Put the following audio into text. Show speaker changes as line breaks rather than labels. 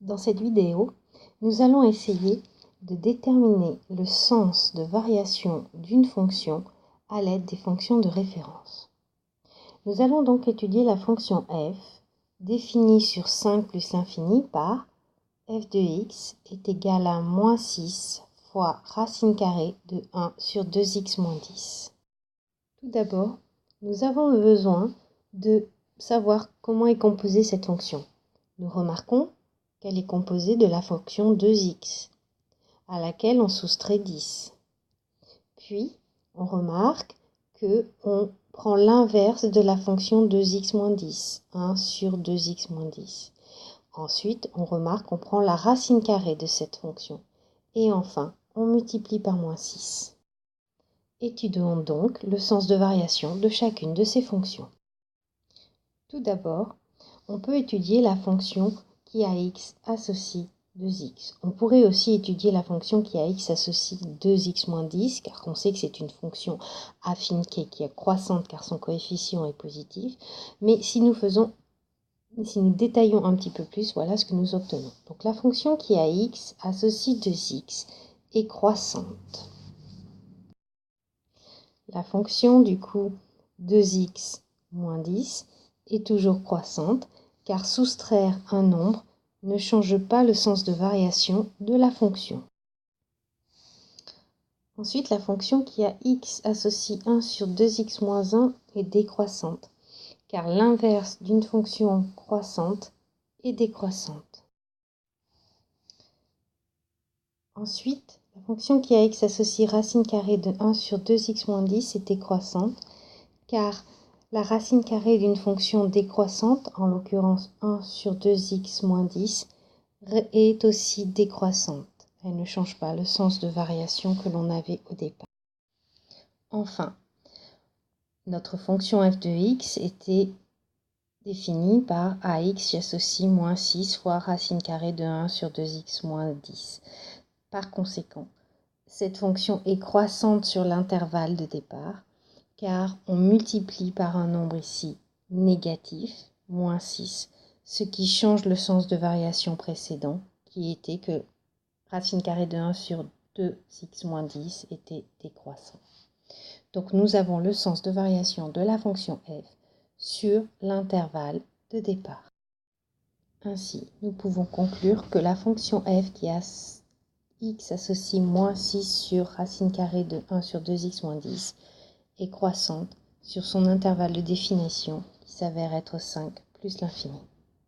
Dans cette vidéo, nous allons essayer de déterminer le sens de variation d'une fonction à l'aide des fonctions de référence. Nous allons donc étudier la fonction f, définie sur 5 plus l'infini par f de x est égal à moins 6 fois racine carrée de 1 sur 2x moins 10. Tout d'abord, nous avons besoin de savoir comment est composée cette fonction. Nous remarquons qu'elle est composée de la fonction 2x, à laquelle on soustrait 10. Puis, on remarque qu'on prend l'inverse de la fonction 2x moins 10, 1 sur 2x moins 10. Ensuite, on remarque qu'on prend la racine carrée de cette fonction. Et enfin, on multiplie par moins 6. Étudions donc le sens de variation de chacune de ces fonctions. Tout d'abord, on peut étudier la fonction qui à x associe 2x. On pourrait aussi étudier la fonction qui à x associe 2x moins 10, car on sait que c'est une fonction affine qui est croissante car son coefficient est positif. Mais si nous détaillons un petit peu plus, voilà ce que nous obtenons. Donc la fonction qui à x associe 2x est croissante. La fonction du coup 2x moins 10 est toujours croissante, car soustraire un nombre ne change pas le sens de variation de la fonction. Ensuite, la fonction qui a x associe 1 sur 2x moins 1 est décroissante, car l'inverse d'une fonction croissante est décroissante. Ensuite, la fonction qui a x associe racine carrée de 1 sur 2x moins 10 est décroissante, car la racine carrée d'une fonction décroissante, en l'occurrence 1 sur 2x moins 10, est aussi décroissante. Elle ne change pas le sens de variation que l'on avait au départ. Enfin, notre fonction f de x était définie par ax, j'associe moins 6 fois racine carrée de 1 sur 2x moins 10. Par conséquent, cette fonction est croissante sur l'intervalle de départ, car on multiplie par un nombre ici négatif, moins 6, ce qui change le sens de variation précédent, qui était que racine carrée de 1 sur 2x moins 10 était décroissant. Donc nous avons le sens de variation de la fonction f sur l'intervalle de départ. Ainsi, nous pouvons conclure que la fonction f qui a x associe moins 6 sur racine carrée de 1 sur 2x moins 10 est croissante sur son intervalle de définition qui s'avère être 5 plus l'infini.